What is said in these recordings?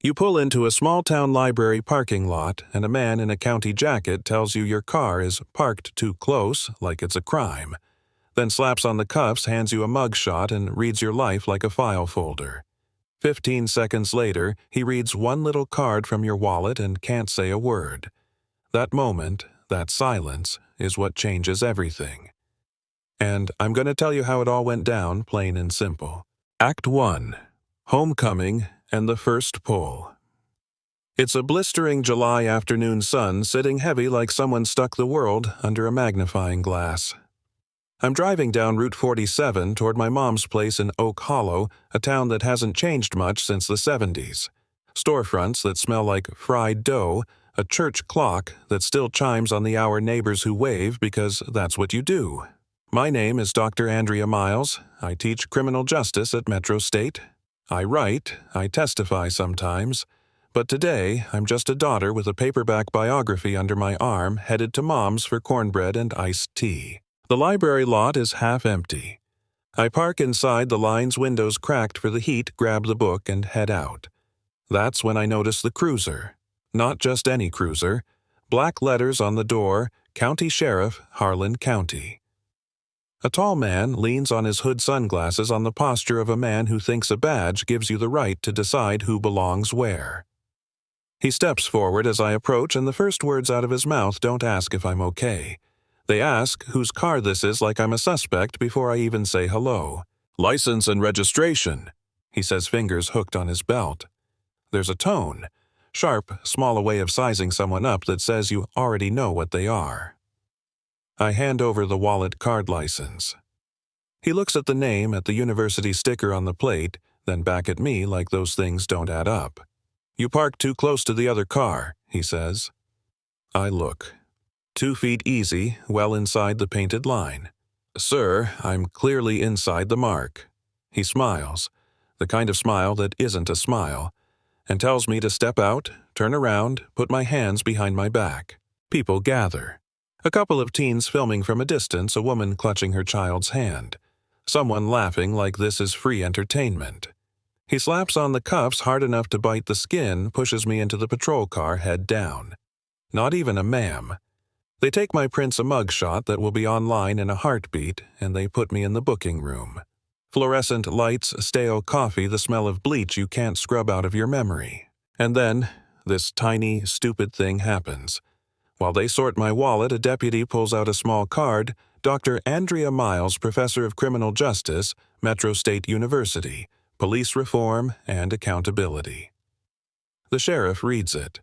You pull into a small-town library parking lot, and a man in a county jacket tells you your car is parked too close, like it's a crime, then slaps on the cuffs, hands you a mugshot, and reads your life like a file folder. 15 seconds later, he reads one little card from your wallet and can't say a word. That moment, that silence, is what changes everything. And I'm going to tell you how it all went down, plain and simple. Act 1. Homecoming and the first pull. It's a blistering July afternoon sun sitting heavy like someone stuck the world under a magnifying glass. I'm driving down Route 47 toward my mom's place in Oak Hollow, a town that hasn't changed much since the 70s. Storefronts that smell like fried dough, a church clock that still chimes on the hour neighbors who wave because that's what you do. My name is Dr. Andrea Miles. I teach criminal justice at Metro State. I write, I testify sometimes, but today I'm just a daughter with a paperback biography under my arm headed to Mom's for cornbread and iced tea. The library lot is half empty. I park inside, the line's windows cracked for the heat, grab the book, and head out. That's when I notice the cruiser. Not just any cruiser. Black letters on the door, County Sheriff, Harlan County. A tall man leans on his hood sunglasses on the posture of a man who thinks a badge gives you the right to decide who belongs where. He steps forward as I approach, and the first words out of his mouth don't ask if I'm okay. They ask whose car this is like I'm a suspect before I even say hello. License and registration, he says, fingers hooked on his belt. There's a tone, sharp, small a way of sizing someone up that says you already know what they are. I hand over the wallet card license. He looks at the name, at the university sticker on the plate, then back at me like those things don't add up. You parked too close to the other car, he says. I look. 2 feet easy, well inside the painted line. Sir, I'm clearly inside the mark. He smiles, the kind of smile that isn't a smile, and tells me to step out, turn around, put my hands behind my back. People gather. A couple of teens filming from a distance, a woman clutching her child's hand. Someone laughing like this is free entertainment. He slaps on the cuffs hard enough to bite the skin, pushes me into the patrol car, head down. Not even a ma'am. They take my prints a mugshot that will be online in a heartbeat, and they put me in the booking room. Fluorescent lights, stale coffee, the smell of bleach you can't scrub out of your memory. And then, this tiny, stupid thing happens. While they sort my wallet, a deputy pulls out a small card, Dr. Andrea Miles, Professor of Criminal Justice, Metro State University, Police Reform and Accountability. The sheriff reads it.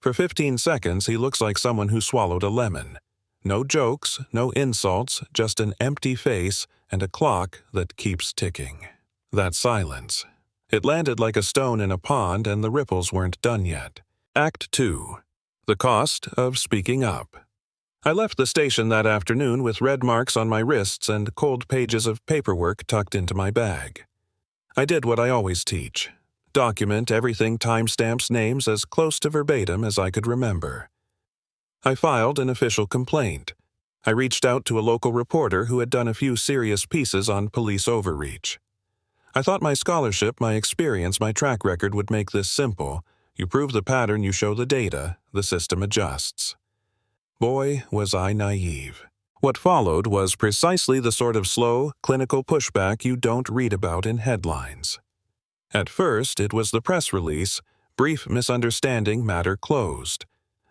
For 15 seconds, he looks like someone who swallowed a lemon. No jokes, no insults, just an empty face and a clock that keeps ticking. That silence. It landed like a stone in a pond, and the ripples weren't done yet. Act 2. The cost of speaking up. I left the station that afternoon with red marks on my wrists and cold pages of paperwork tucked into my bag. I did what I always teach. Document everything, timestamps, names as close to verbatim as I could remember. I filed an official complaint. I reached out to a local reporter who had done a few serious pieces on police overreach. I thought my scholarship, my experience, my track record would make this simple. You prove the pattern, you show the data, the system adjusts. Boy, was I naive. What followed was precisely the sort of slow, clinical pushback you don't read about in headlines. At first, it was the press release, brief misunderstanding, matter closed.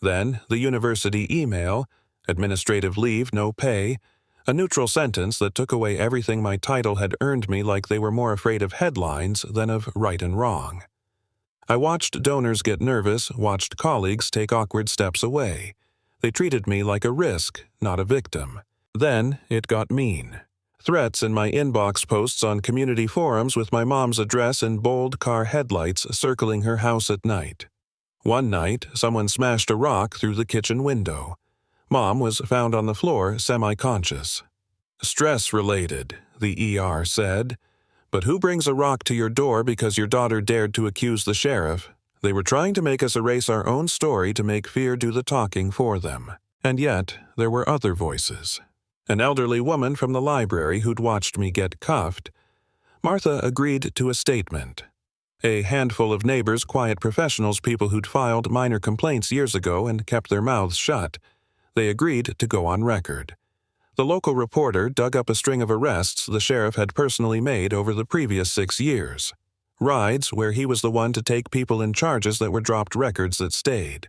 Then, the university email, administrative leave, no pay, a neutral sentence that took away everything my title had earned me, like they were more afraid of headlines than of right and wrong. I watched donors get nervous, watched colleagues take awkward steps away. They treated me like a risk, not a victim. Then, it got mean. Threats in my inbox, posts on community forums with my mom's address in bold car headlights circling her house at night. One night, someone smashed a rock through the kitchen window. Mom was found on the floor, semi-conscious. Stress-related, the ER said. But who brings a rock to your door because your daughter dared to accuse the sheriff? They were trying to make us erase our own story to make fear do the talking for them. And yet, there were other voices. An elderly woman from the library who'd watched me get cuffed. Martha agreed to a statement. A handful of neighbors, quiet professionals, people who'd filed minor complaints years ago and kept their mouths shut. They agreed to go on record. The local reporter dug up a string of arrests the sheriff had personally made over the previous 6 years. Rides where he was the one to take people in charges that were dropped, records that stayed.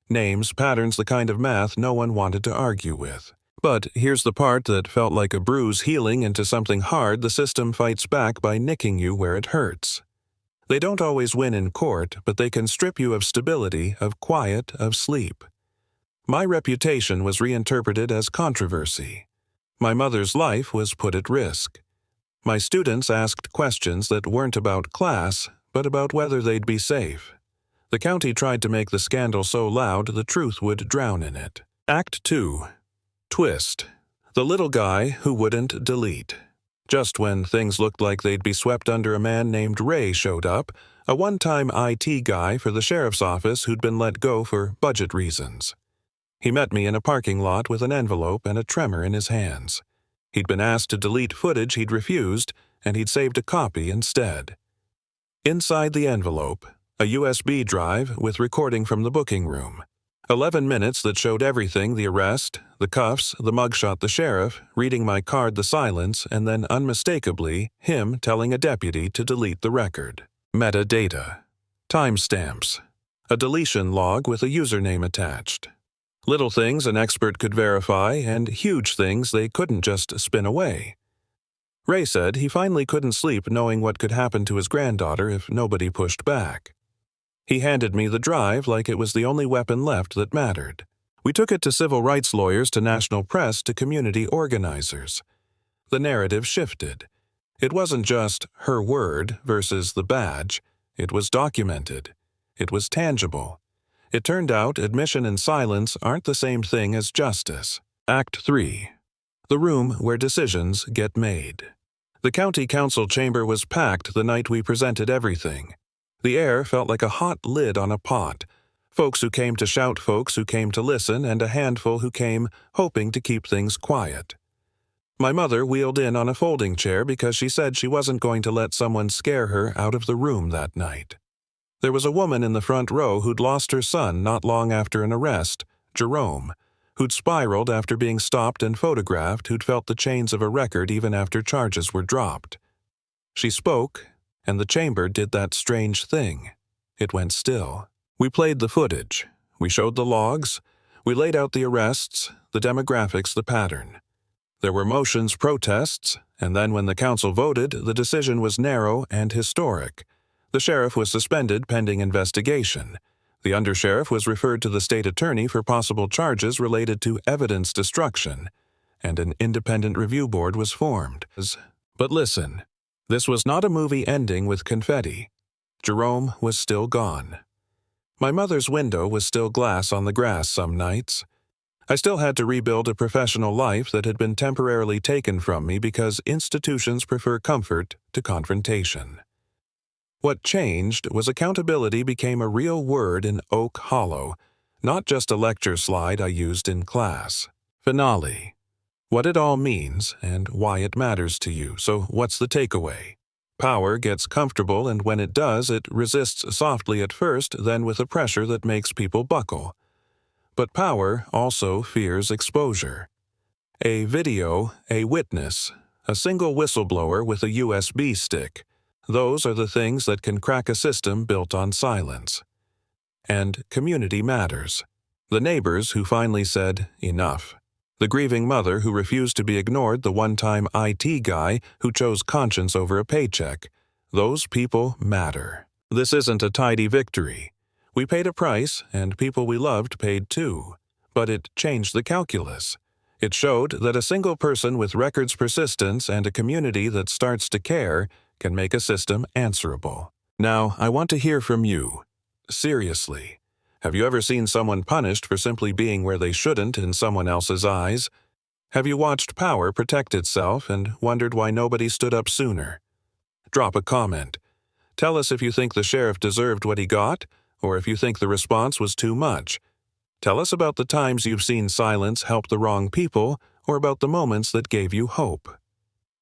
Names, patterns, the kind of math no one wanted to argue with. But here's the part that felt like a bruise healing into something hard. The system fights back by nicking you where it hurts. They don't always win in court, but they can strip you of stability, of quiet, of sleep. My reputation was reinterpreted as controversy. My mother's life was put at risk. My students asked questions that weren't about class, but about whether they'd be safe. The county tried to make the scandal so loud the truth would drown in it. Act 2. Twist. The little guy who wouldn't delete. Just when things looked like they'd be swept under, a man named Ray showed up, a one-time IT guy for the sheriff's office who'd been let go for budget reasons. He met me in a parking lot with an envelope and a tremor in his hands. He'd been asked to delete footage he'd refused, and he'd saved a copy instead. Inside the envelope, a USB drive with recording from the booking room. 11 minutes that showed everything: the arrest, the cuffs, the mugshot, the sheriff, reading my card, the silence, and then unmistakably, him telling a deputy to delete the record. Metadata. Timestamps. A deletion log with a username attached. Little things an expert could verify, and huge things they couldn't just spin away. Ray said he finally couldn't sleep knowing what could happen to his granddaughter if nobody pushed back. He handed me the drive like it was the only weapon left that mattered. We took it to civil rights lawyers, to national press, to community organizers. The narrative shifted. It wasn't just her word versus the badge. It was documented. It was tangible. It turned out admission and silence aren't the same thing as justice. Act 3. The room where decisions get made. The county council chamber was packed the night we presented everything. The air felt like a hot lid on a pot. Folks who came to shout, folks who came to listen, and a handful who came hoping to keep things quiet. My mother wheeled in on a folding chair because she said she wasn't going to let someone scare her out of the room that night. There was a woman in the front row who'd lost her son not long after an arrest, Jerome, who'd spiraled after being stopped and photographed, who'd felt the chains of a record even after charges were dropped. She spoke, and the chamber did that strange thing. It went still. We played the footage. We showed the logs. We laid out the arrests, the demographics, the pattern. There were motions, protests, and then when the council voted, the decision was narrow and historic. The sheriff was suspended pending investigation. The undersheriff was referred to the state attorney for possible charges related to evidence destruction, and an independent review board was formed. But listen, this was not a movie ending with confetti. Jerome was still gone. My mother's window was still glass on the grass some nights. I still had to rebuild a professional life that had been temporarily taken from me because institutions prefer comfort to confrontation. What changed was accountability became a real word in Oak Hollow, not just a lecture slide I used in class. Finale. What it all means and why it matters to you. So what's the takeaway? Power gets comfortable, and when it does, it resists softly at first, then with a pressure that makes people buckle. But power also fears exposure. A video, a witness, a single whistleblower with a USB stick. Those are the things that can crack a system built on silence. And community matters. The neighbors who finally said, enough. The grieving mother who refused to be ignored, the one-time IT guy who chose conscience over a paycheck. Those people matter. This isn't a tidy victory. We paid a price, and people we loved paid too. But it changed the calculus. It showed that a single person with records persistence and a community that starts to care can make a system answerable. Now, I want to hear from you. Seriously. Have you ever seen someone punished for simply being where they shouldn't in someone else's eyes? Have you watched power protect itself and wondered why nobody stood up sooner? Drop a comment. Tell us if you think the sheriff deserved what he got, or if you think the response was too much. Tell us about the times you've seen silence help the wrong people, or about the moments that gave you hope.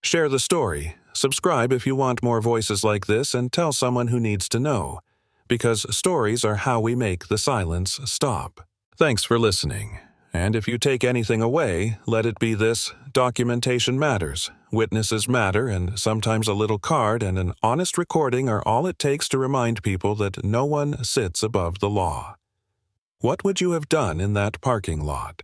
Share the story. Subscribe if you want more voices like this and tell someone who needs to know, because stories are how we make the silence stop. Thanks for listening. And if you take anything away, let it be this: documentation matters, witnesses matter, and sometimes a little card and an honest recording are all it takes to remind people that no one sits above the law. What would you have done in that parking lot?